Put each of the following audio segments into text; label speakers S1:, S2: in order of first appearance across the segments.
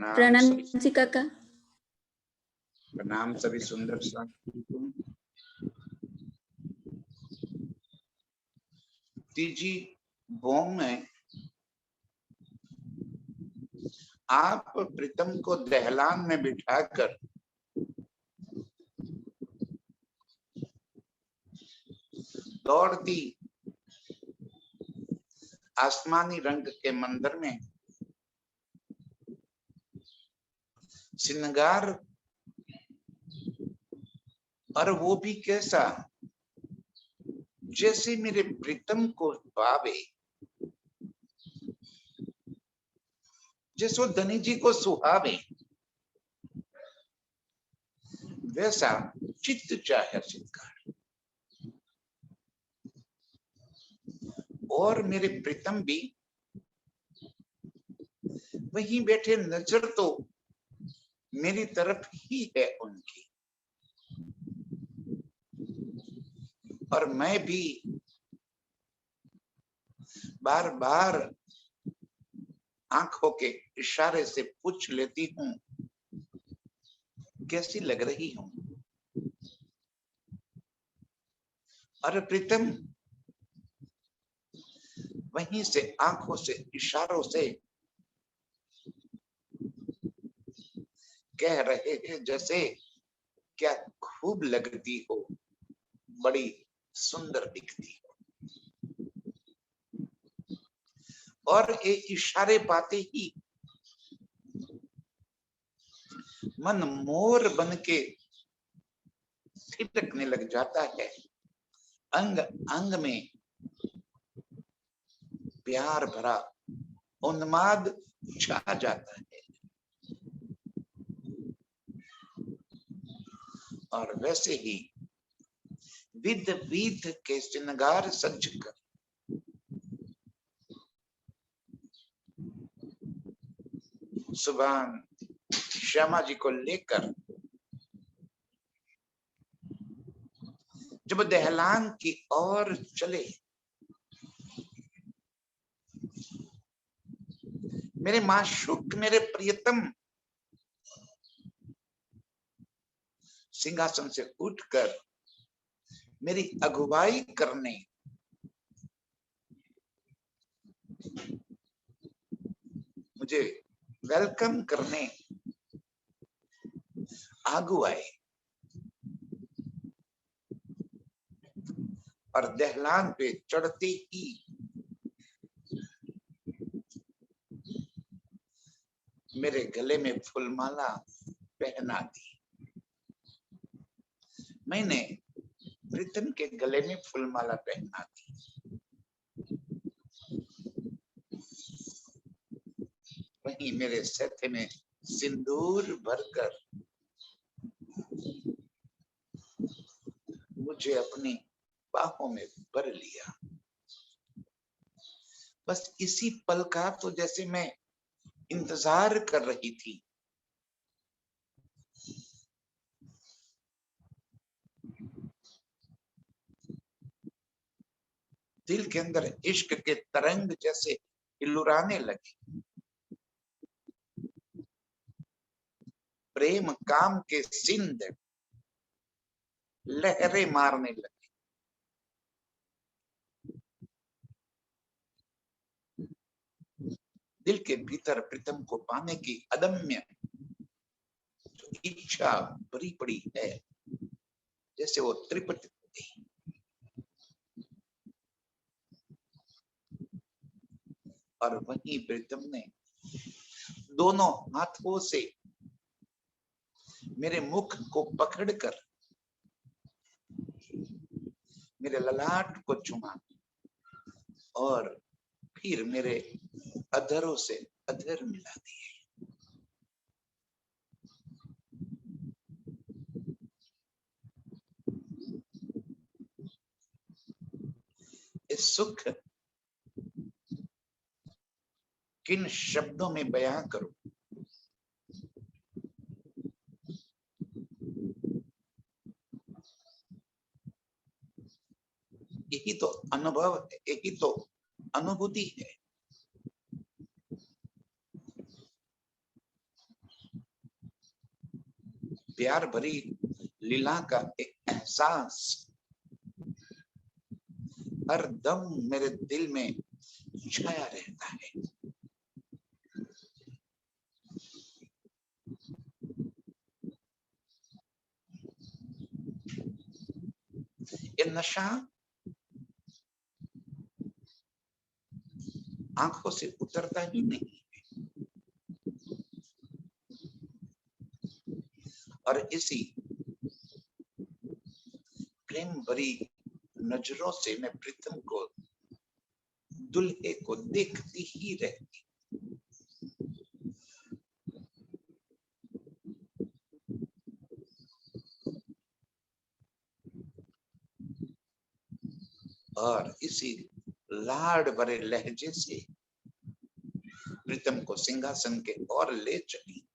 S1: प्रणाम
S2: सभी
S1: जी काका।
S2: प्रणाम सभी सुंदर साथी को। तीजी बोम में आप प्रीतम को दहलान में बिठाकर दौड़ती आसमानी रंग के मंदिर में श्रृंगार, और वो भी कैसा, जैसे मेरे प्रीतम को पावे, जैसो धनी जी को सुहावे, वैसा चित्त चाहे श्रृंगार। और मेरे प्रीतम भी वहीं बैठे, नजर तो मेरी तरफ ही है उनकी, और मैं भी बार बार आंखों के इशारे से पूछ लेती हूँ, कैसी लग रही हूं। और प्रीतम वहीं से आंखों से इशारों से कह रहे हैं, जैसे क्या खूब लगती हो, बड़ी सुंदर दिखती हो। और ये इशारे पाते ही मन मोर बन के थिरकने लग जाता है, अंग अंग में प्यार भरा उन्माद छा जाता है। और वैसे ही विध विध के श्रृंगार सज कर सुबह श्यामा जी को लेकर जब दहलान की ओर चले, मेरे माशूक, मेरे प्रियतम सिंहासन से उठकर मेरी अगुवाई करने मुझे वेलकम करने आगू आए। और दहलान पे चढ़ते ही मेरे गले में फूलमाला पहना दी। मैंने प्रीतम के गले में फूलमाला पहना दी। वहीं मेरे सत्य में सिंदूर भरकर मुझे अपनी बाहों में भर लिया। बस इसी पल का तो जैसे मैं इंतजार कर रही थी। दिल के अंदर इश्क के तरंग जैसे हिलुराने लगे, प्रेम काम के सिंध लहरें मारने लगे। दिल के भीतर प्रीतम को पाने की अदम्य इच्छा भरी पड़ी है, जैसे वो त्रिपट थी। और वहीं प्रीतम ने दोनों हाथों से मेरे मुख को पकड़कर मेरे ललाट को चूमा और फिर मेरे अधरों से अधर मिला दिए। इस सुख किन शब्दों में बयां करूं। यही तो अनुभव है, यही तो अनुभूति है। प्यार भरी लीला का एक एहसास हर दम मेरे दिल में छाया रहता है। ये नशा आंखों से उतरता ही नहीं और इसी प्रेम भरी नजरों से मैं प्रीतम को, दुल्हे को देखती ही रहती। और इसी लाड भरे लहजे से प्रीतम को सिंहासन के और ले चली।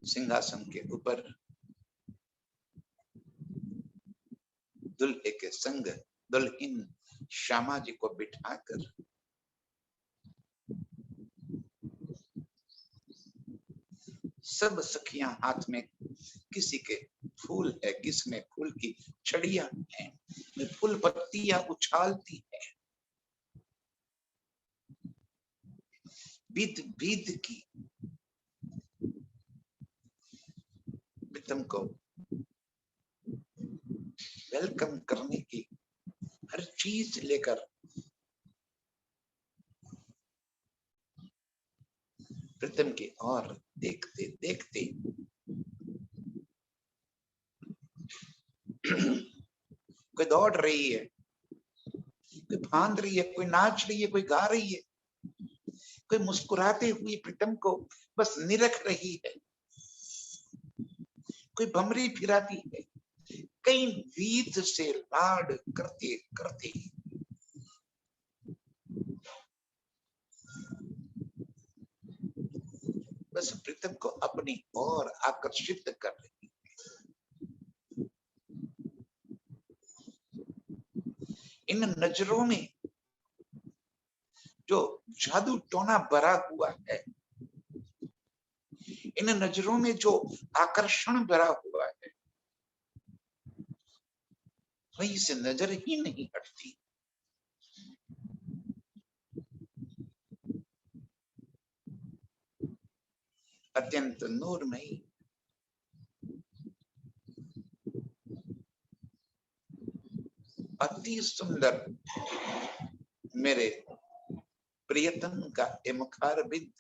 S2: सिंहासन के ऊपर दुल्हे के संग दुल्हन श्यामा जी को बिठाकर सब सखियां हाथ में किसी के फूल है, किसी में फूल की छड़ियां हैं, फूल पत्तियां उछालती है। बीत बीत की प्रीतम को वेलकम करने की हर चीज लेकर प्रीतम की ओर देखते देखते कोई दौड़ रही है, कोई फांद रही है, कोई नाच रही है, कोई गा रही है, कोई मुस्कुराते हुए प्रीतम को बस निरख रही है, कोई भमरी फिराती है, कई वीत से लाड करते करते बस प्रीतम को अपनी ओर आकर्षित कर रही है। इन नजरों में जो जादू टोना भरा हुआ है, इन नजरों में जो आकर्षण भरा हुआ है, वहीं से नजर ही नहीं हटती। अत्यंत नूरमयी अति सुंदर मेरे प्रियतम का ये मुखार बिंद,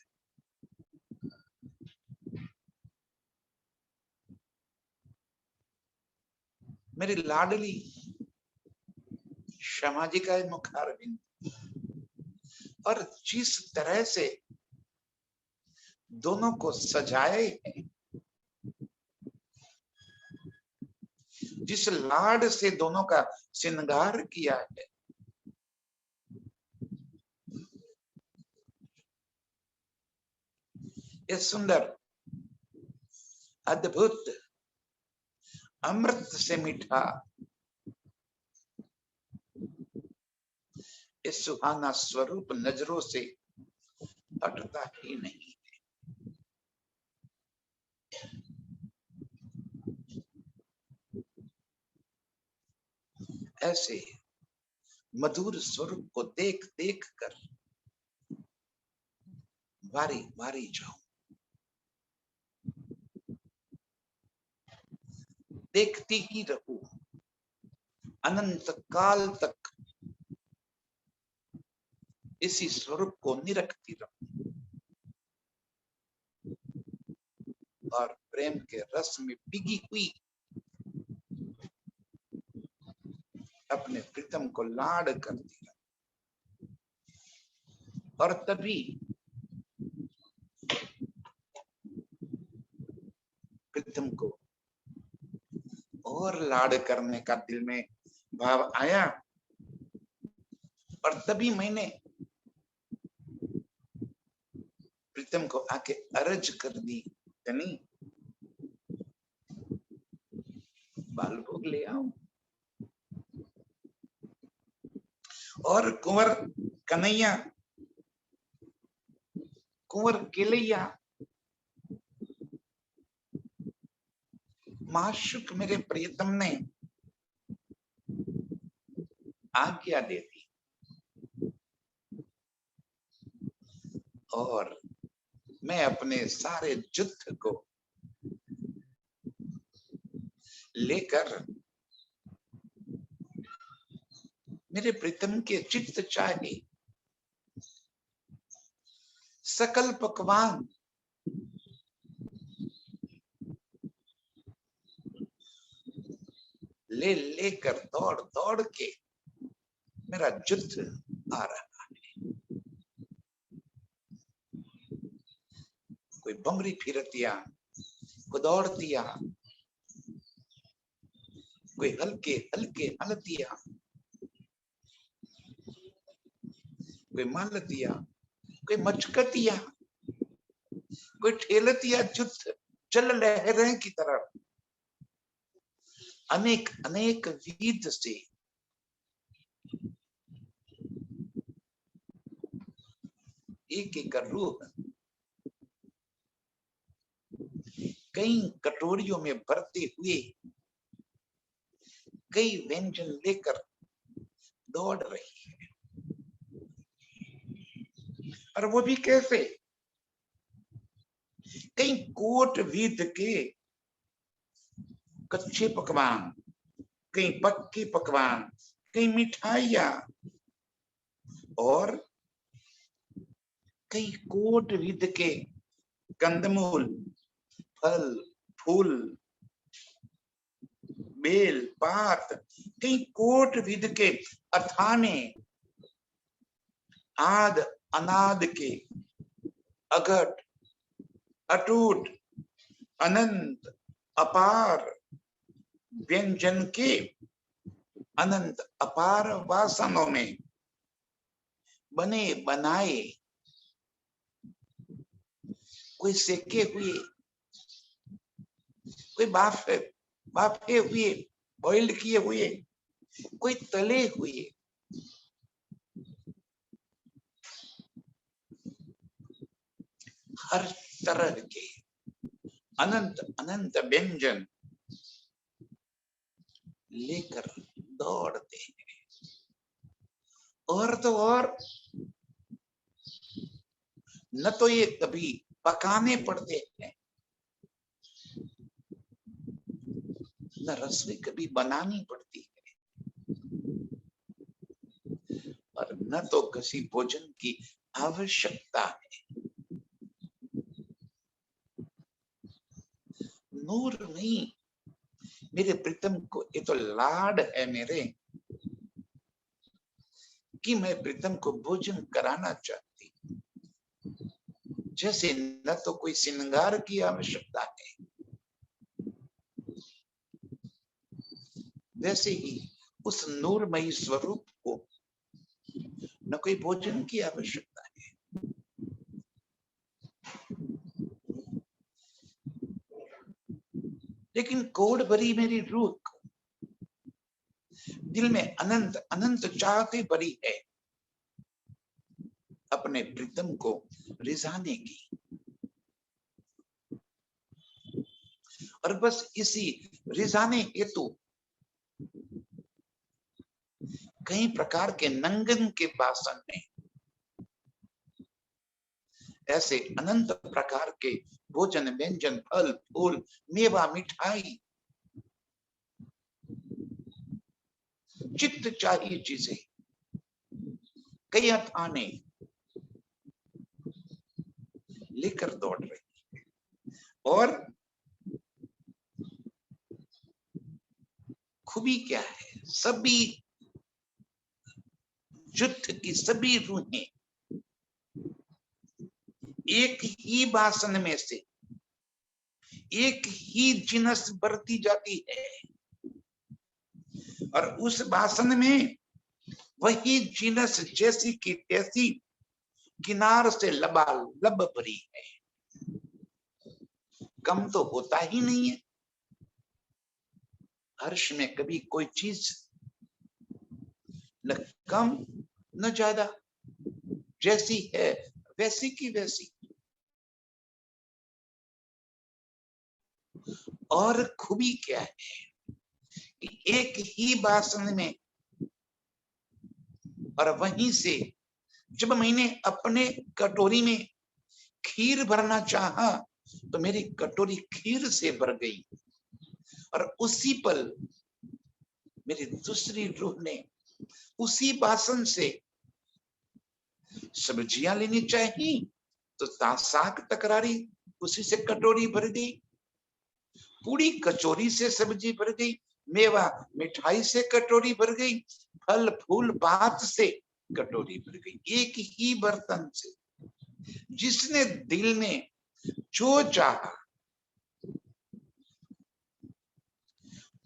S2: मेरी लाडली श्यामा जी का मुखार बिंद, और जिस तरह से दोनों को सजाए हैं, जिस लाड से दोनों का श्रृंगार किया है, ये सुंदर अद्भुत अमृत से मीठा इस सुहाना स्वरूप नजरों से हटता ही नहीं। ऐसे मधुर स्वरूप को देख देख कर वारी वारी जाऊं, देखती ही रहूं, अनंत काल तक इसी स्वरूप को निरखती रहूं और प्रेम के रस में पिघी हुई अपने प्रीतम को लाड करती रहूं। और तभी प्रीतम को और लाड करने का दिल में भाव आया, और तभी मैंने प्रीतम को आके अर्ज कर दी, धनी बाल भोग ले आओ। और कुंवर कन्हैया कुंवर केलैया, माशुक मेरे प्रियतम ने आज्ञा दे दी और मैं अपने सारे युद्ध को लेकर मेरे प्रीतम के चित्त चाहे सकल पकवान ले लेकर दौड़ दौड़ के मेरा युद्ध आ रहा है। कोई बमरी फिरतिया, कोई दौड़तिया, कोई हल्के हल्के हलतिया, कोई मालतिया, कोई मचकतिया, कोई ठेलतिया, युद्ध चल लहरें की तरह अनेक अनेक विध से एक एक रूह कई कटोरियों में भरते हुए कई व्यंजन लेकर दौड़ रही है। और वो भी कैसे? कई कोट विध के कच्चे पकवान, कई पक्के पकवान, कई मिठाइयां और कई कोट विध के कंदमूल, फल, फूल, बेल, पात, कई कोट विध के अथाने, आद अनाद के, अघट, अटूट, अनंत, अपार व्यंजन के अनंत अपार वासनों में बने बनाए, कोई सेके हुए, कोई बाफे हुए, बॉइल्ड किए हुए, कोई तले हुए, हर तरह के अनंत अनंत व्यंजन लेकर दौड़ते हैं। और तो और न तो ये कभी पकाने पड़ते हैं, न रसोई कभी बनानी पड़ती है, और न तो किसी भोजन की आवश्यकता है। नूर नहीं, मेरे प्रीतम को ये तो लाड है मेरे कि मैं प्रीतम को भोजन कराना चाहती, जैसे न तो कोई श्रृंगार की आवश्यकता है, वैसे ही उस नूरमयी स्वरूप को न कोई भोजन की आवश्यकता है। लेकिन कोड भरी मेरी रूह दिल में अनंत अनंत चाहते भरी है अपने प्रीतम को रिझाने की, और बस इसी रिझाने हेतु कई प्रकार के नंगन के बासन में ऐसे अनंत प्रकार के भोजन व्यंजन, फल फूल, मेवा, मिठाई, चित्त चाहिए चीजें, कई अथाने लेकर दौड़ रही है। और खूबी क्या है? सभी युद्ध की सभी रूहें एक ही बासन में से एक ही जिनस बरती जाती है, और उस बासन में वही जिनस जैसी की तैसी किनार से लबालब भरी है। कम तो होता ही नहीं है। हर्ष में कभी कोई चीज न कम न ज्यादा, जैसी है वैसी की वैसी। और खूबी क्या है कि एक ही बासन में, और वहीं से जब मैंने अपने कटोरी में खीर भरना चाहा तो मेरी कटोरी खीर से भर गई, और उसी पल मेरी दूसरी रूह ने उसी बासन से सब्जियां लेनी चाहिए तो साग तकरारी उसी से कटोरी भर गई, पूरी कचौरी से सब्जी भर गई, मेवा मिठाई से कटोरी भर गई, फल फूल बात से कटोरी भर गई। एक ही बर्तन से जिसने दिल में जो चाहा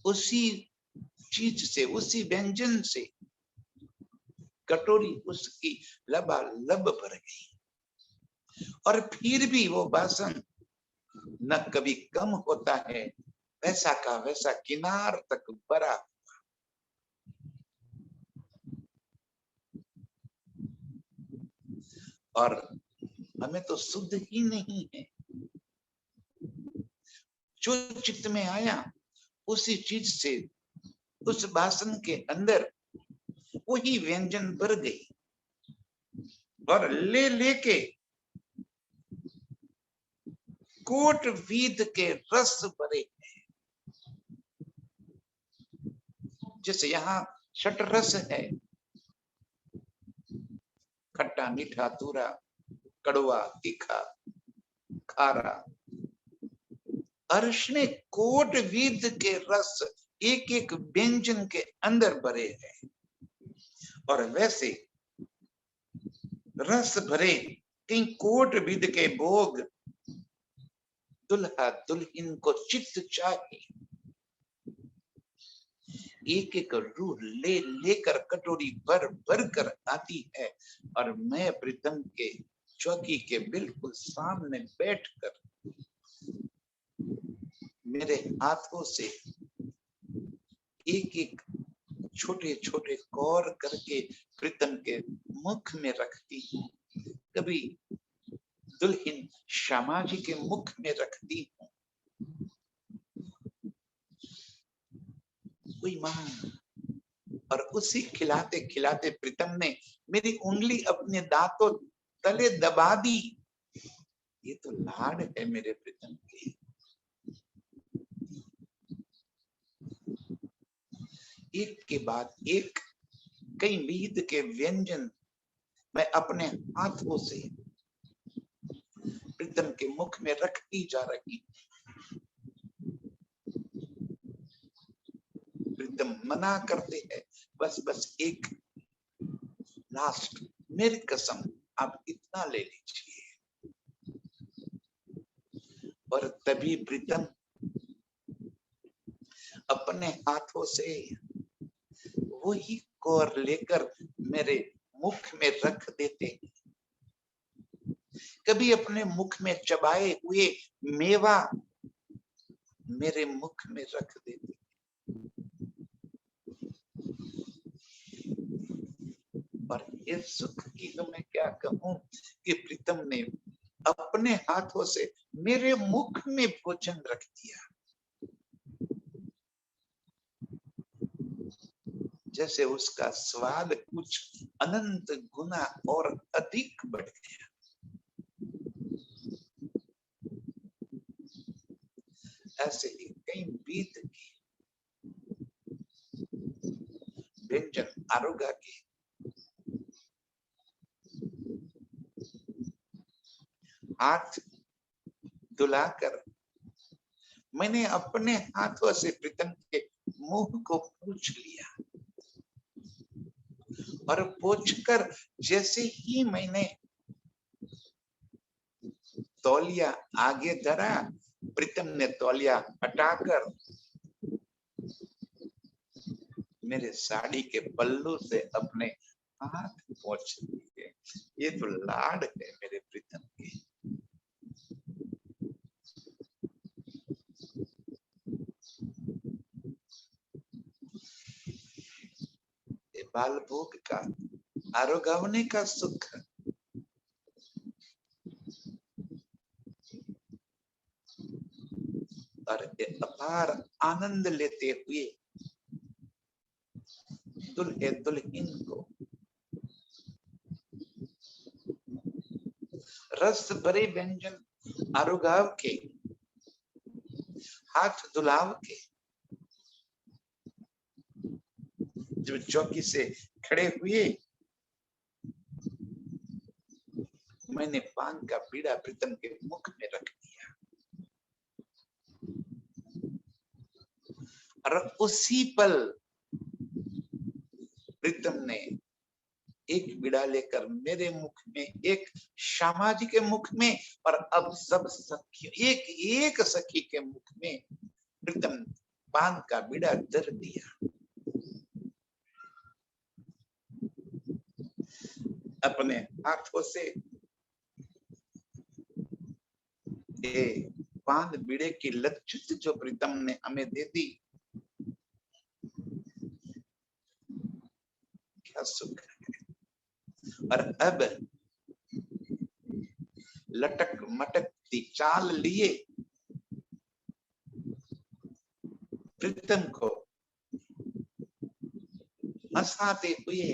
S2: उसी चीज से, उसी व्यंजन से कटोरी उसकी लबालब भर गई, और फिर भी वो बासन न कभी कम होता है, वैसा का वैसा किनार तक भरा। और हमें तो शुद्ध ही नहीं है, जो चित्त में आया उसी चीज से उस बासन के अंदर वही व्यंजन भर गई, और ले लेके कोट वीद के रस भरे हैं। जैसे यहाँ छठ रस है, खट्टा मीठा तूरा कड़वा तीखा खारा, अर्श ने कोट वीद के रस एक एक व्यंजन के अंदर भरे हैं, और वैसे रस भरे कहीं कोट विद के भोग दुल्हा दुल्हन को चित्त चाहिए, एक एक रूह ले लेकर कटोरी भर भर कर आती है, और मैं प्रीतम के चौकी के बिल्कुल सामने बैठकर मेरे हाथों से एक एक छोटे छोटे कौर करके प्रीतम के मुख में रखती हूँ, कभी दुल्हन श्यामा जी के मुख में रखती हूँ। कोई मां, और उसी खिलाते खिलाते प्रीतम ने मेरी उंगली अपने दांतों तले दबा दी। ये तो लाड है मेरे प्रीतम के। एक के बाद एक कई विध के व्यंजन मैं अपने हाथों से प्रीतम के मुख में रखती जा रही। प्रीतम मना करते हैं, बस बस एक लास्ट, मेरी कसम आप इतना ले लीजिए। और तभी प्रीतम अपने हाथों से वही कौर लेकर मेरे मुख में रख देते, कभी अपने मुख में चबाए हुए मेवा मेरे मुख में रख देते। और इस सुख की तो मैं क्या कहूं कि प्रीतम ने अपने हाथों से मेरे मुख में भोजन रख दिया, जैसे उसका स्वाद कुछ अनंत गुना और अधिक बढ़ गया। ऐसे ही कई बीत की व्यंजन आरोगा के हाथ धुलाकर मैंने अपने हाथों से प्रीतम के मुंह को पूछ लिया, और पूछकर जैसे ही मैंने तौलिया आगे धरा, प्रीतम ने तौलिया हटाकर मेरे साड़ी के पल्लू से अपने हाथ पोंछ लिए। ये तो लाड है मेरे प्रीतम के। बाल भोग का आरोगवने का सुख और अपार आनंद लेते हुए दुल्हे दुल्हन को रस भरे व्यंजन आरुगाव के, हाथ दुलाव के, जब चौकी से खड़े हुए, मैंने पान का बीड़ा प्रीतम के मुख में रख दिया और उसी पल प्रीतम ने एक बीड़ा लेकर मेरे मुख में, एक श्यामा जी के मुख में, और अब सब सखी, एक एक सखी के मुख में प्रीतम पान का बीड़ा धर दिया। अपने हाथों से ये पान बीड़े की लज्जित जो प्रीतम ने हमें दे दी, क्या सुख है। और अब लटक मटकती चाल लिए प्रीतम को हंसाते हुए,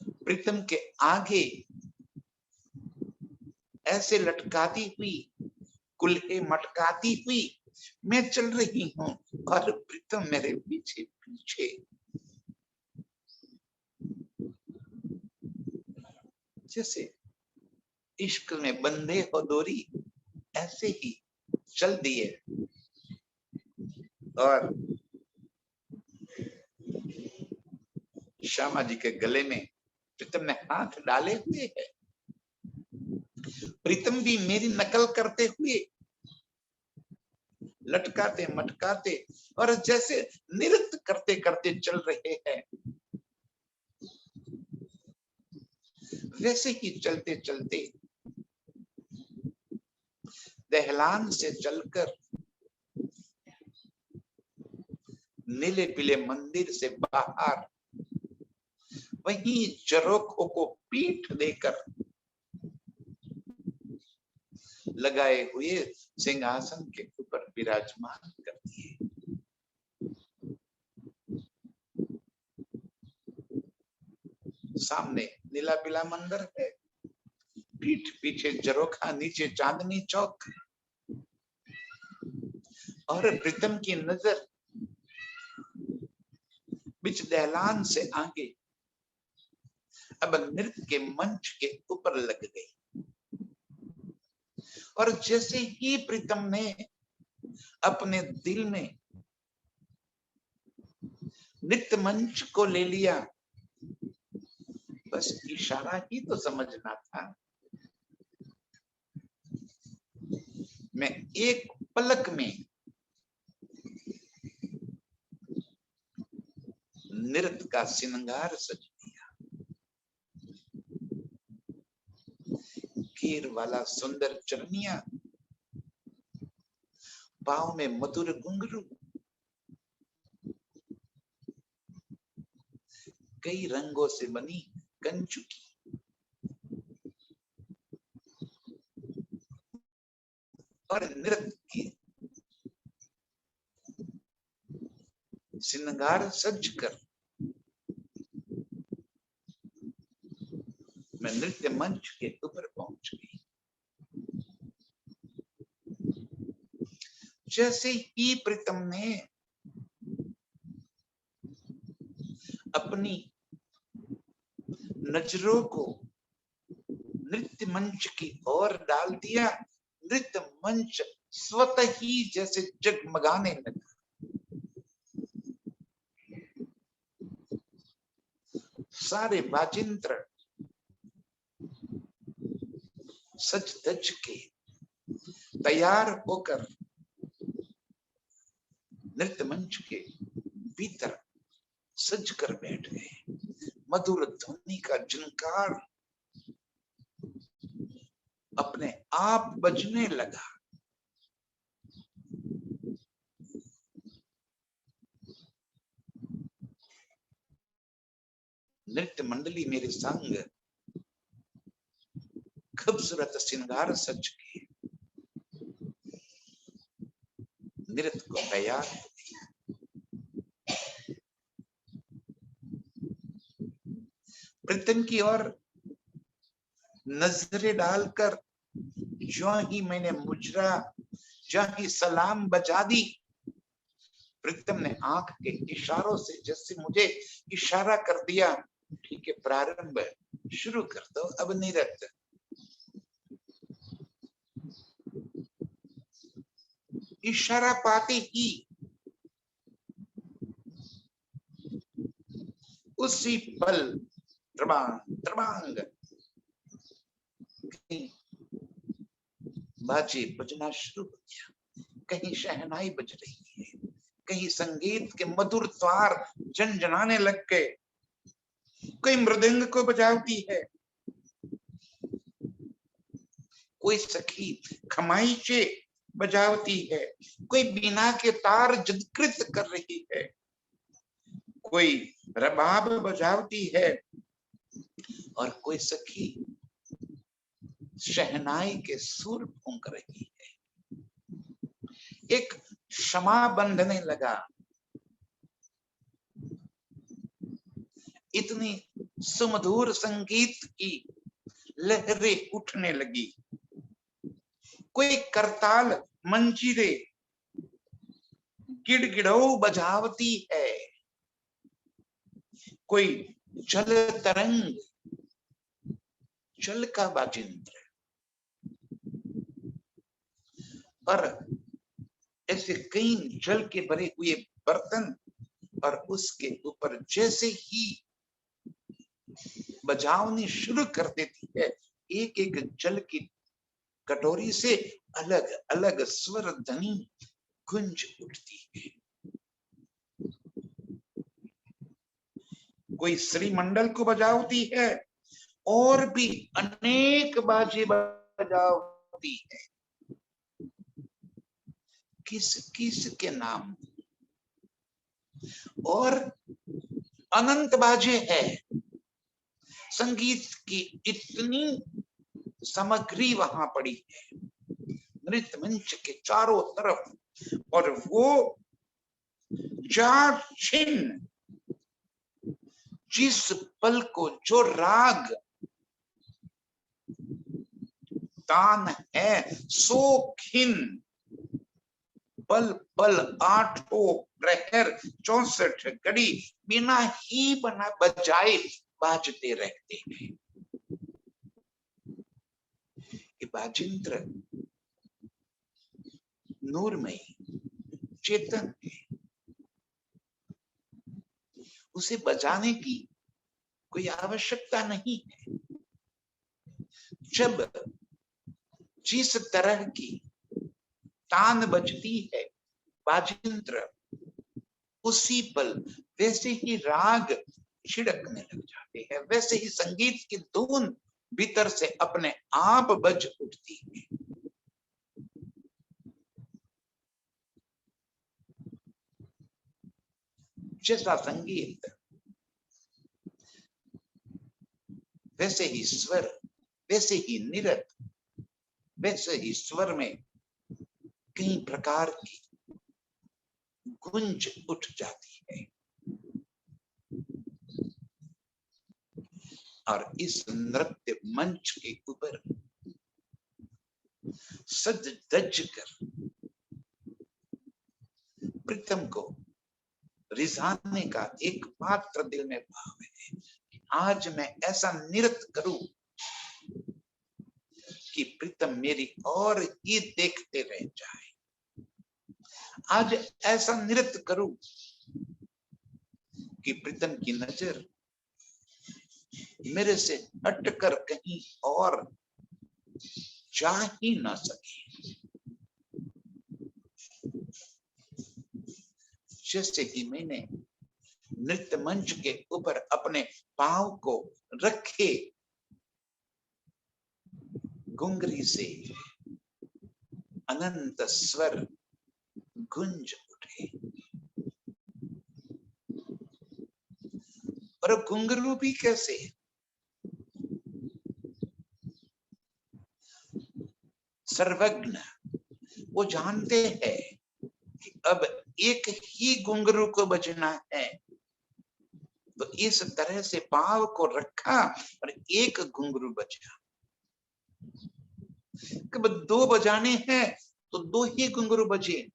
S2: प्रीतम के आगे ऐसे लटकाती हुई, कुल्हे मटकाती हुई मैं चल रही हूं और प्रीतम मेरे पीछे पीछे। जैसे इश्क में बंधे हो डोरी, ऐसे ही चल दिए और श्यामा जी के गले में प्रीतम ने हाथ डाले हुए है। प्रीतम भी मेरी नकल करते हुए लटकाते मटकाते और जैसे नृत्य करते करते चल रहे हैं, वैसे ही चलते चलते दहलान से चलकर नीले पीले मंदिर से बाहर वहीं झरोखों को पीठ देकर लगाए हुए सिंहासन के ऊपर विराजमान कर दिए। सामने नीला पीला मंदिर है, पीठ पीछे झरोखा, नीचे चांदनी चौक, और प्रीतम की नजर बीच दहलान से आगे अब नृत्य के मंच के ऊपर लग गई। और जैसे ही प्रीतम ने अपने दिल में नृत्य मंच को ले लिया, बस इशारा ही तो समझना था। मैं एक पलक में नृत्य का श्रृंगार सज दिया। घेर वाला सुंदर चरनिया, पाँव में मधुर घुंघरू, कई रंगों से बनी कंचुकी, और नृत्य की श्रृंगार सज कर मैं नृत्य मंच के ऊपर पहुंच गई। जैसे ही प्रीतम ने अपनी नजरों को नृत्य मंच की ओर डाल दिया, नृत्य मंच स्वतः ही जैसे जगमगाने लगा। सारे वाजिंत्र सज धज के तैयार होकर नृत्य मंच के भीतर सज कर बैठ गए। मधुर ध्वनि का झनकार अपने आप बजने लगा। नृत्य मंडली मेरे संग खूबसूरत श्रृंगार सज के नृत्य को तैयार हो गई। प्रीतम की ओर नजरें डालकर जो ही मैंने मुजरा, जो ही सलाम बजा दी, प्रीतम ने आंख के इशारों से जैसे मुझे इशारा कर दिया, ठीक है प्रारंभ शुरू कर दो अब नृत्य। इशारा पाते ही उसी पल त्रबांग त्रबांग कहीं बाजे बजना शुरू हो गया, कहीं शहनाई बज रही है, कहीं संगीत के मधुर तार झनझनाने लग गए, कोई मृदंग को बजाती है, कोई सखी खमाइशे बजावती है, कोई बीना के तार जदकृत कर रही है, कोई रबाब बजावती है और कोई सखी शहनाई के सुर फूंक रही है। एक क्षमा बंधने लगा, इतनी सुमधुर संगीत की लहरें उठने लगी, कोई करताल मंजीरे गिड़गिड़ो बजावती है, कोई जल तरंग जल का बाजिंत्र, और ऐसे कई जल के भरे हुए बर्तन, और उसके ऊपर जैसे ही बजावनी शुरू कर देती है, एक एक जल की कटोरी से अलग अलग स्वर ध्वनि गुंज उठती है। कोई श्रीमंडल को बजावती है और भी अनेक बाजे बजावती है, किस किस के नाम, और अनंत बाजे है। संगीत की इतनी सामग्री वहां पड़ी है नृत्य मंच के चारों तरफ, और वो चार छिन्न जिस पल को जो राग तान है सो खिन, पल पल आठों प्रहर 64 घड़ी बिना ही बना बजाए बाजते रहते हैं। ये बाजिंत्र नूरमयी चेतन है, उसे बजाने की कोई आवश्यकता नहीं है। जब जिस तरह की तान बजती है बाजिंत्र, उसी पल वैसे ही राग छिड़कने लग जाते हैं, वैसे ही संगीत की धुन भीतर से अपने आप बज उठती है। जैसा संगीत वैसे ही स्वर, वैसे ही नृत्य, वैसे ही स्वर में कई प्रकार की गुंज उठ जाती है। और इस नृत्य मंच के ऊपर सज धज कर प्रीतम को रिझाने का एकमात्र दिल में भाव है, आज मैं ऐसा नृत्य करूं कि प्रीतम मेरी और ही देखते रह जाए। आज ऐसा नृत्य करूं कि प्रीतम की नजर मेरे से हटकर कहीं और जा ही ना सके। जैसे ही मैंने नृत्य मंच के ऊपर अपने पांव को रखे, गुंगरी से अनंत स्वर गुंज उठे, और घुंघरू भी कैसे, सर्वज्ञ, वो जानते हैं कि अब एक ही घुंघरू को बजना है, तो इस तरह से पांव को रखा और एक घुंघरू बजा। कब दो बजाने हैं तो दो ही घुंघरू बजे,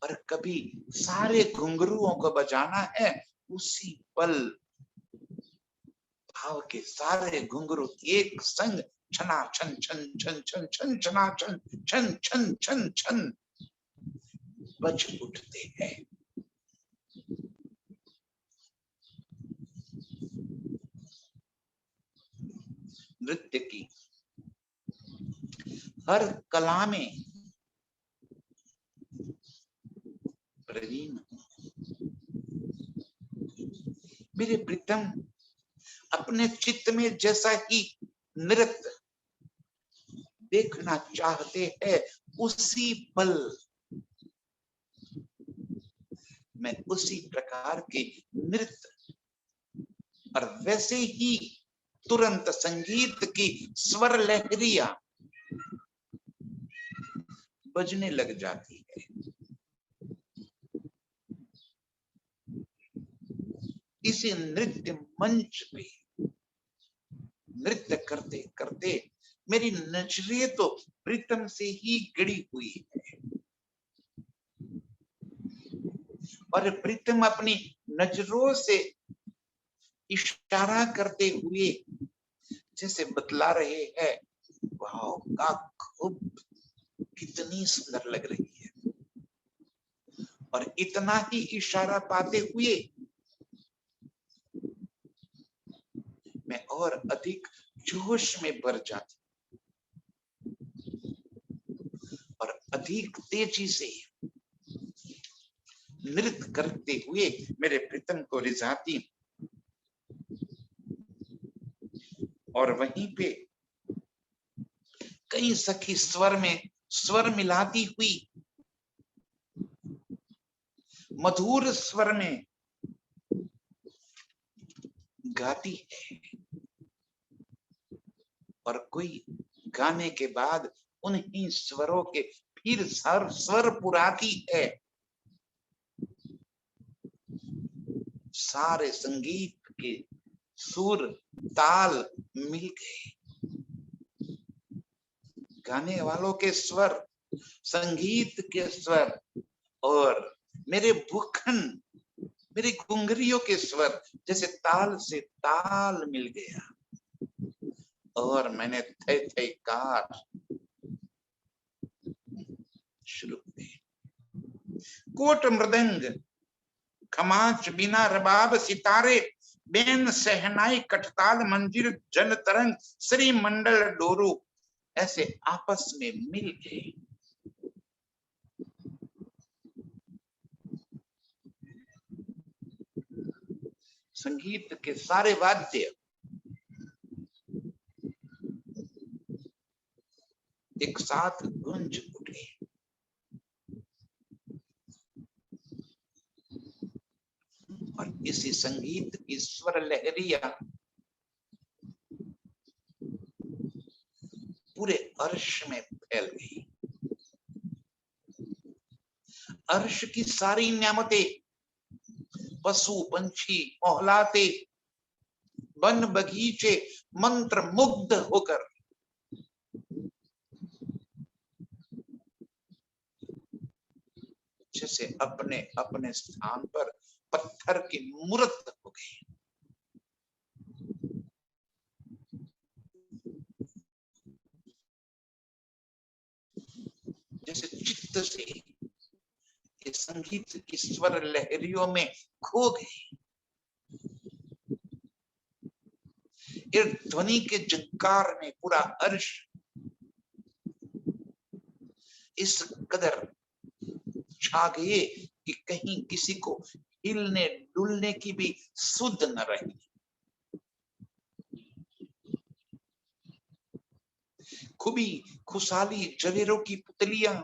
S2: और कभी सारे घुंघरुओं को बजाना है, उसी पल भाव के सारे घुंघरू एक संग छना छन छन छन छन छन छना छन छन छन छन छन बज उठते हैं। नृत्य की हर कला में प्रवीण मेरे प्रीतम अपने चित्त में जैसा ही नृत्य देखना चाहते हैं, उसी पल मैं उसी प्रकार के नृत्य और वैसे ही तुरंत संगीत की स्वर लहरियां बजने लग जाती है। इसी नृत्य मंच पे नृत्य करते करते मेरी नजरें तो प्रीतम से ही गड़ी हुई है, और प्रीतम अपनी नजरों से इशारा करते हुए जैसे बतला रहे हैं, वाह का खूब कितनी सुंदर लग रही है। और इतना ही इशारा पाते हुए मैं और अधिक जोश में भर जाती और अधिक तेजी से नृत्य करते हुए मेरे प्रीतम को रिझाती, और वहीं पे कई सखी स्वर में स्वर मिलाती हुई मधुर स्वर में गाती है, और कोई गाने के बाद उन्हीं स्वरों के फिर स्वर पुराती है। सारे संगीत के सुर ताल मिल गए, गाने वालों के स्वर, संगीत के स्वर और मेरे भूखन मेरी घुंघरियों के स्वर जैसे ताल से ताल मिल गया, और मैंने थे थे कार शुरू की। कोट मृदंग खमाच बिना रबाब सितारे बेन सहनाई कठताल मंजिल जन तरंग श्री मंडल डोरू ऐसे आपस में मिल गए। संगीत के सारे वाद्य एक साथ गूंज उठे, और इसी संगीत की स्वर लहरियां पूरे अर्श में फैल गई। अर्श की सारी न्यामतें, पशु पंछी मोहलाते, वन बगीचे मंत्र मुग्ध होकर जैसे अपने अपने स्थान पर पत्थर की मूर्त हो गई। जैसे चित्त से इस संगीत की स्वर लहरियों में खो गई। इस ध्वनि के झंकार में पूरा अर्श इस कदर छा गए कि कहीं किसी को हिलने डुलने की भी सुध न रही। खुबी खुशहाली जवेरों की पुतलियां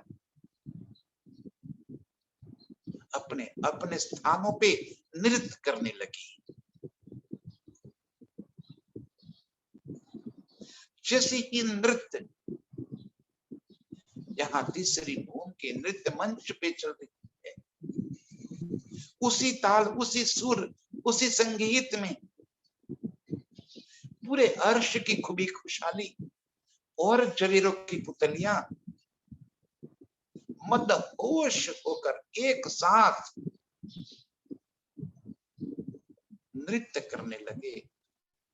S2: अपने अपने स्थानों पे नृत्य करने लगी। जैसे ही नृत्य यहाँ तीसरी भूमि के नृत्य मंच पे चल रही उसी ताल, उसी सुर, उसी संगीत में पूरे अर्श की खूबी खुशहाली और जवेरों की पुतलियां मदहोश होकर एक साथ नृत्य करने लगे।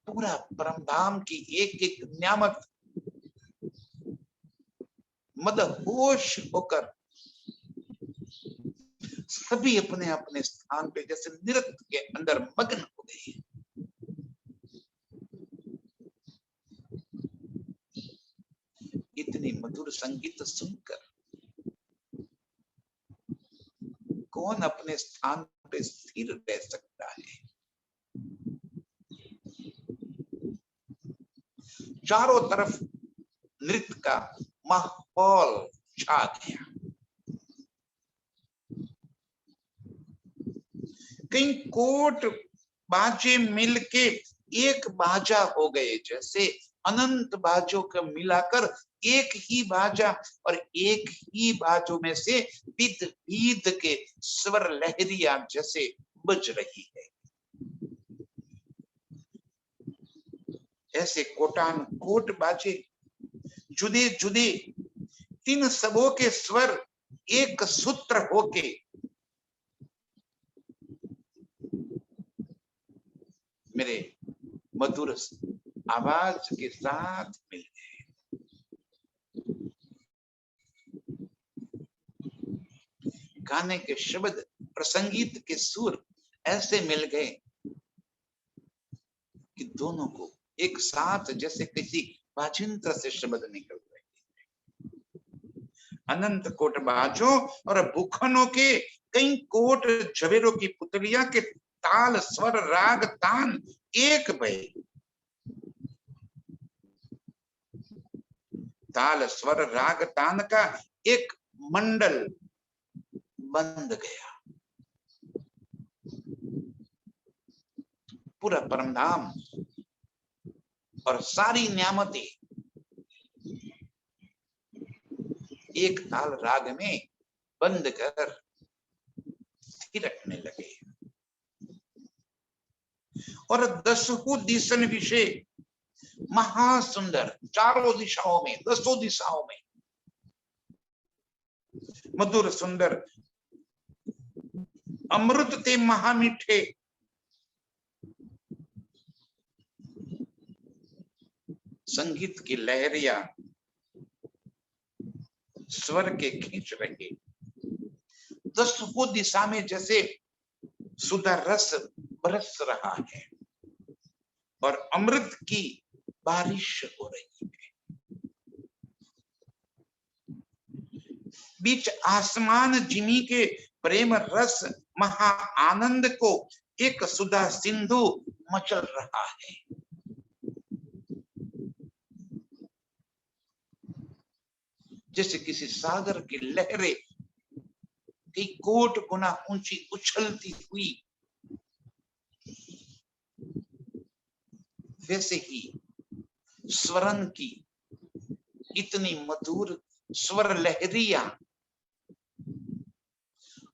S2: पूरा परमधाम की एक एक न्यामत मदहोश होकर सभी अपने अपने स्थान पे जैसे नृत्य के अंदर मग्न हो गए। इतनी मधुर संगीत सुनकर कौन अपने स्थान पे स्थिर रह सकता है। चारों तरफ नृत्य का माहौल छा गया। कई कोट बाजे मिलके एक बाजा हो गए, जैसे अनंत बाजों को मिलाकर एक ही बाजा, और एक ही बाजों में से विध विध के स्वर लहरियां जैसे बज रही है। ऐसे कोटान कोट बाजे जुदे जुदे तीन सबों के स्वर एक सूत्र होके मेरे मधुर आवाज के साथ मिल गए। गाने के शब्द और संगीत के सुर ऐसे मिल गए कि दोनों को एक साथ जैसे किसी वाजिंत्र से शब्द निकल रहे। अनंत कोट बाजों और भूखनों के कई कोट जवेरों की पुतलियां के ताल स्वर राग तान एक भय। ताल स्वर राग तान का एक मंडल बंध गया। पूरा परमधाम और सारी न्यामतें एक ताल राग में बंद कर थिरकने लगे। और दसों दिशन विषय महासुंदर, चारों दिशाओं में, दसों दिशाओं में मधुर सुंदर अमृत ते महामीठे संगीत की लहरियां स्वर के खींच रहे। दसों दिशा में जैसे सुधा रस बरस रहा है और अमृत की बारिश हो रही है। बीच आसमान जिमी के प्रेम रस महा आनंद को एक सुधा सिंधु मचल रहा है। जैसे किसी सागर की लहरें कई कोट गुना ऊंची उछलती हुई, वैसे ही स्वरन की इतनी मधुर स्वर लहरियां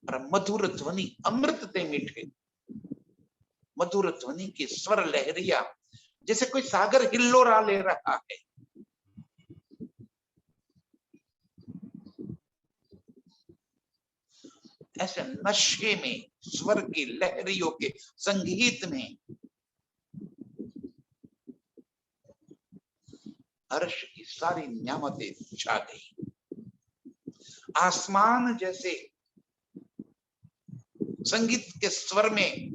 S2: और मधुर ध्वनि, अमृत ते मीठे मधुर ध्वनि की स्वर लहरियां जैसे कोई सागर हिल्लोरा ले रहा है। ऐसे नशे में स्वर की लहरियों के संगीत में अर्श की सारी न्यामतें छा गई। आसमान जैसे संगीत के स्वर में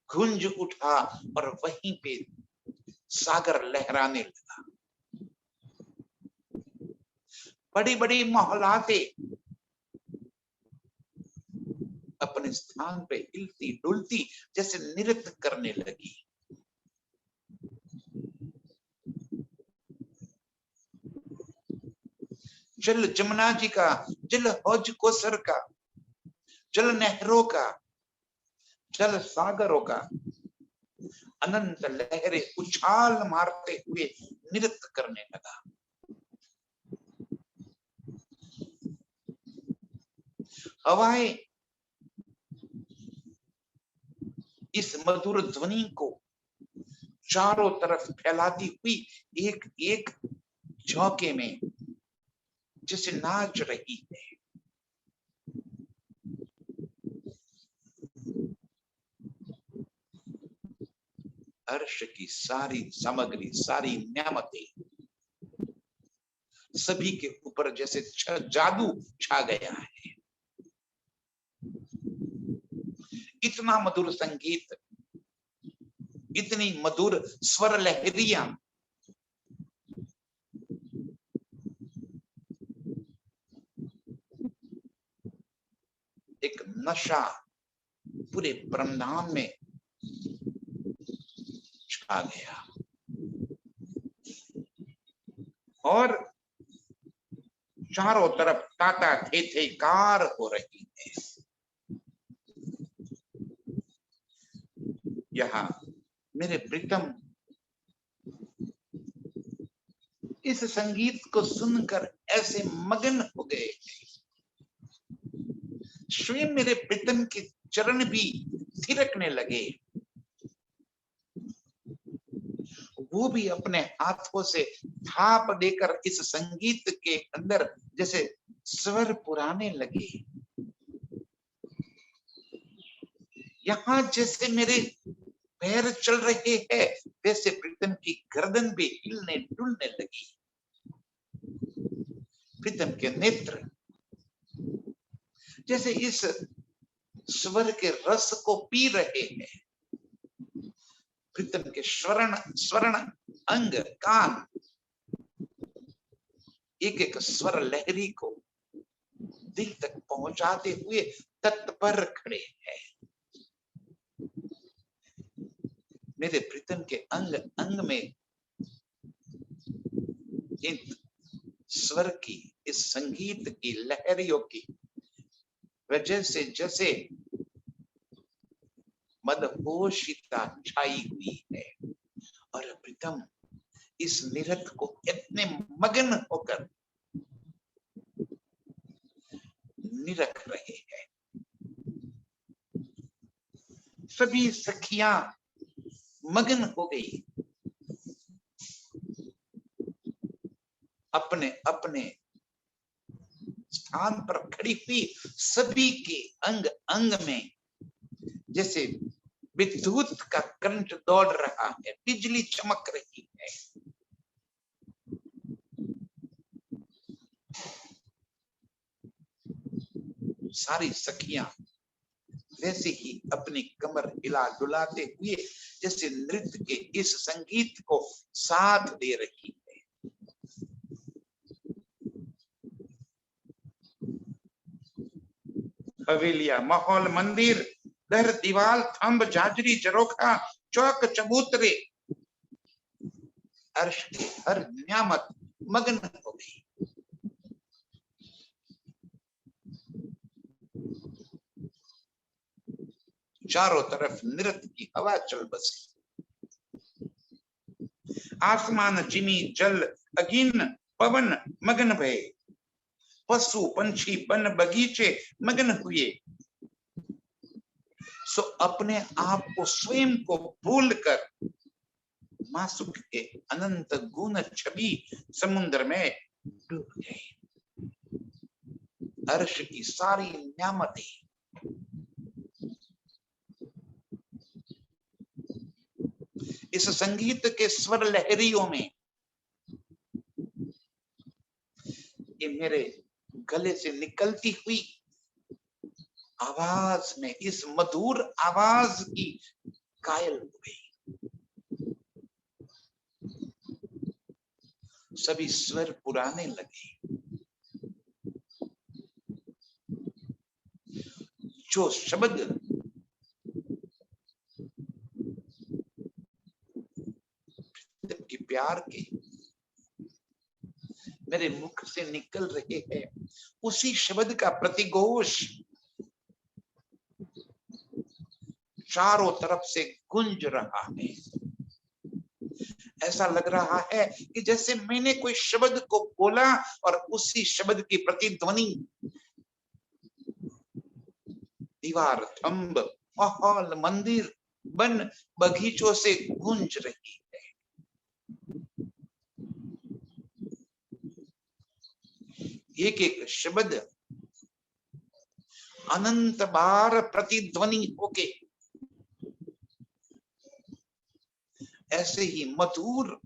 S2: गूंज उठा और वहीं पे सागर लहराने लगा। बड़ी बड़ी मोहलातें अपने स्थान पे हिलती डुलती जैसे नृत्य करने लगी। जल जमुना जी का, जल हौज कोसर का, जल नहरों का, जल सागरों का अनंत लहरें उछाल मारते हुए नृत्य करने लगा। हवाएं इस मधुर ध्वनि को चारों तरफ फैलाती हुई एक एक झोंके में जैसे नाच रही है। अर्श की सारी सामग्री, सारी न्यामतें सभी के ऊपर जैसे जादू छा गया है। इतना मधुर संगीत, इतनी मधुर स्वर लहरियां, एक नशा पूरे ब्रह्मांड में छा गया और चारों तरफ ताता थे कार हो रही है। यहाँ मेरे प्रीतम इस संगीत को सुनकर ऐसे मगन हो गए, स्वयं मेरे प्रीतम के चरण भी थिरकने लगे। वो भी अपने हाथों से थाप देकर इस संगीत के अंदर जैसे स्वर पुराने लगे। यहाँ जैसे मेरे पैर चल रहे हैं, वैसे प्रीतम की गर्दन भी हिलने डुलने लगी। प्रीतम के नेत्र जैसे इस स्वर के रस को पी रहे हैं। प्रीतम के स्वर्ण अंग कान एक एक स्वर लहरी को दिल तक पहुंचाते हुए तत्पर खड़े हैं। मेरे प्रीतम के अंग अंग में इन स्वर की, इस संगीत की लहरियों की वजह से जैसे मदहोशिता छाई हुई है और प्रीतम इस नृत्य को इतने मगन होकर निरख रहे हैं। सभी सखियां मगन हो गई, अपने अपने स्थान पर खड़ी हुई सभी के अंग अंग में जैसे विद्युत का करंट दौड़ रहा है, बिजली चमक रही है। सारी सखियां वैसे ही अपनी कमर हिला डुलाते हुए जैसे नृत्य के इस संगीत को साथ दे रही है। हवेलिया, माहौल, मंदिर, घर, दीवार, थंब, झांझरी, झरोखा, चौक, चबूतरे, अर्श की हर न्यामत मगन हो गई। चारों तरफ नृत्य की हवा चल बसी। आसमान, जिमी, जल, अगिन, पवन मगन भये। पशु पंछी वन बगीचे मगन हुए। सो अपने आप को स्वयं को भूलकर मासुक के अनंत गुण छवि समुद्र में डूब गए। अर्श की सारी न्यामतें इस संगीत के स्वर लहरियों में, ये मेरे गले से निकलती हुई आवाज में, इस मधुर आवाज की कायल हो गई। सभी स्वर पुराने लगे। जो शब्द के प्यार के मेरे मुख से निकल रहे हैं, उसी शब्द का प्रतिघोष चारों तरफ से गूंज रहा है। ऐसा लग रहा है कि जैसे मैंने कोई शब्द को बोला और उसी शब्द की प्रतिध्वनि दीवार, थंब, माहौल, मंदिर, वन बगीचों से गूंज रही है। एक एक शब्द अनंत बार प्रतिध्वनि होके ऐसे ही मधुर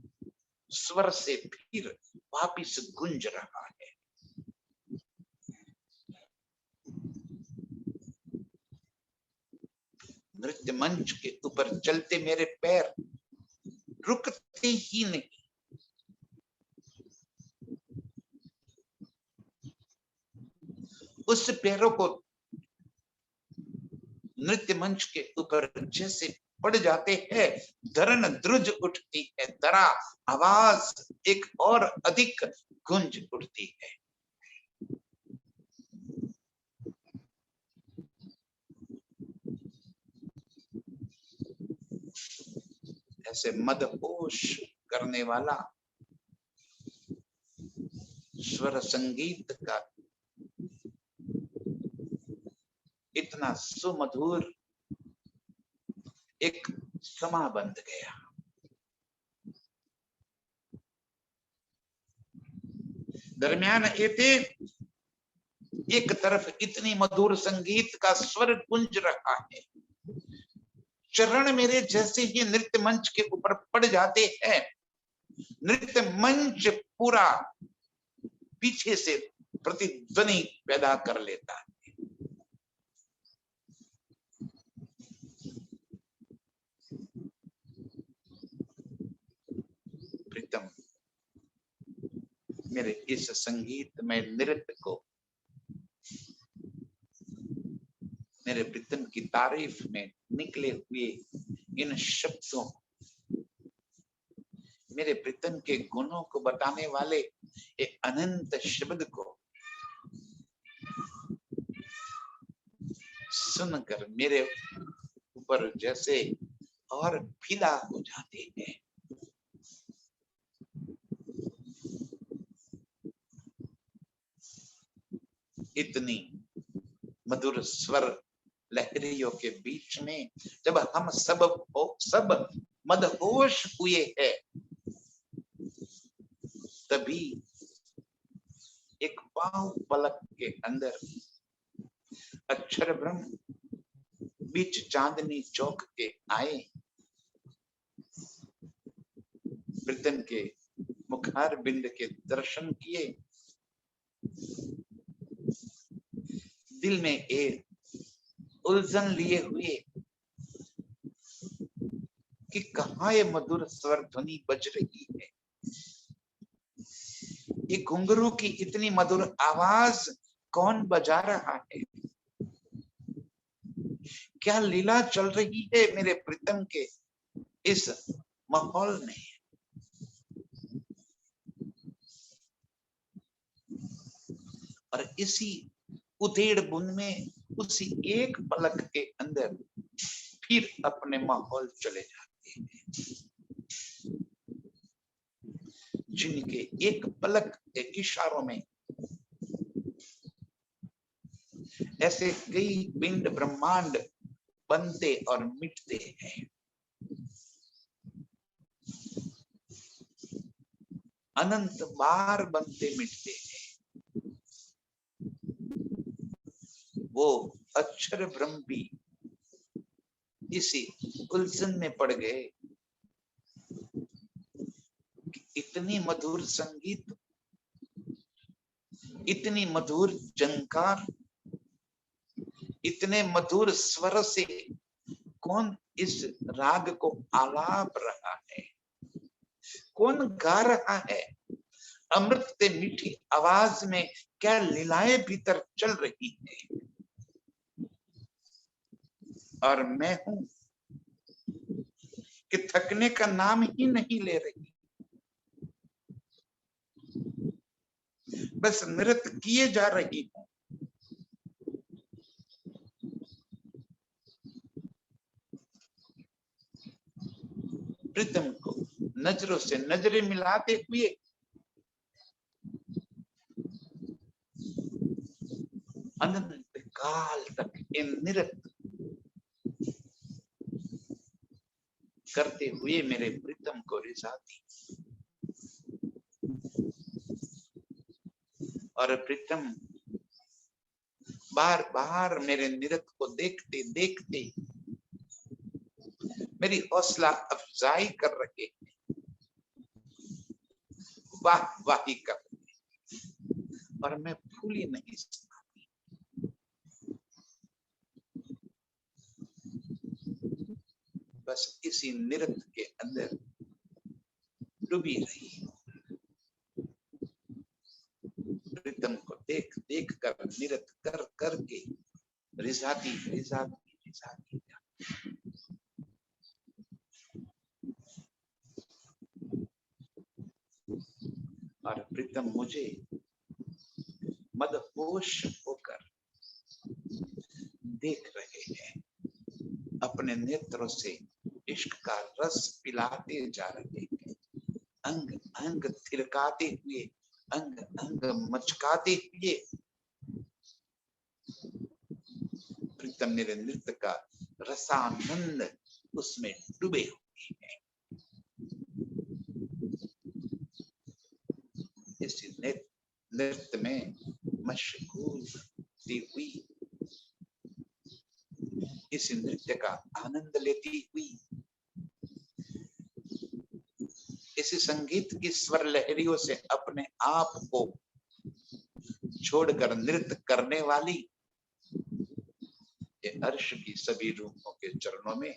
S2: स्वर से फिर वापिस गूंज रहा है। नृत्य मंच के ऊपर चलते मेरे पैर रुकते ही नहीं। उस पैरों को नृत्य मंच के ऊपर जैसे पड़ जाते हैं, धरन द्रुज उठती है, दरा आवाज एक और अधिक गूंज उठती है। ऐसे मदहोश करने वाला स्वर संगीत का इतना सुमधुर एक समा बंध गया। दरमियान एते एक तरफ इतनी मधुर संगीत का स्वर गूंज रहा है, चरण मेरे जैसे ही नृत्य मंच के ऊपर पड़ जाते हैं, नृत्य मंच पूरा पीछे से प्रतिध्वनि पैदा कर लेता है। प्रीतम, मेरे इस संगीत में नृत्य को, मेरे प्रीतम की तारीफ में निकले हुए इन शब्दों, मेरे प्रीतम के गुणों को बताने वाले एक अनंत शब्द को सुनकर मेरे ऊपर जैसे और फिदा हो जाते हैं। इतनी मधुर स्वर लहरियों के बीच में जब हम सब मदहोश हुए हैं, तभी एक पांव पलक के अंदर अक्षर ब्रह्म बीच चांदनी चौक के आए। प्रीतम के मुखार बिंद के दर्शन किए, दिल में एक उलझन लिए हुए कि कहाँ ये मधुर स्वर ध्वनि बज रही है, ये घुंघरू की इतनी मधुर आवाज कौन बजा रहा है, क्या लीला चल रही है मेरे प्रीतम के इस माहौल में। और इसी उधेड़ बुन में उसी एक पलक के अंदर फिर अपने माहौल चले जाते हैं, जिनके एक पलक के इशारों में ऐसे कई पिंड ब्रह्मांड बनते और मिटते हैं। अनंत बार बनते मिटते हैं। वो अक्षर ब्रह्म भी इसी उलझन में पड़ गए कि इतनी मधुर संगीत, इतनी मधुर झंकार, इतने मधुर स्वर से कौन इस राग को आलाप रहा है, कौन गा रहा है। अमृत से मीठी आवाज में क्या लीलाएं भीतर चल रही है। और मैं हूं कि थकने का नाम ही नहीं ले रही, बस नृत्य किए जा रही हूं। प्रीतम को नजरों से नजरें मिलाते हुए अनंत काल तक इन नृत्य करते हुए मेरे प्रीतम को रिझाती। और प्रीतम बार बार मेरे नृत्य को देखते देखते मेरी हौसला अफजाई कर रहे हैं, वाह वाही कर रहे हैं, और मैं फूली नहीं समाती। बस इसी नृत्य के अंदर डूबी रही। प्रीतम को देख देख कर नृत्य कर करके रिझाती रिझाती रिझाती। और प्रीतम मुझे मदहोश होकर देख रहे हैं, अपने नेत्रों से इश्क का रस पिलाते जा रहे हैं, अंग अंग थिरकाते हुए, अंग अंग मचकाते हुए प्रीतम मेरे नृत्य का रसानंद उसमें डूबे हुए हैं। इस नृत्य में मशगूल हुई, इस नृत्य का आनंद लेती हुई, इस संगीत की स्वर लहरियों से अपने आप को छोड़कर नृत्य करने वाली ये अर्श की सभी रूहों के चरणों में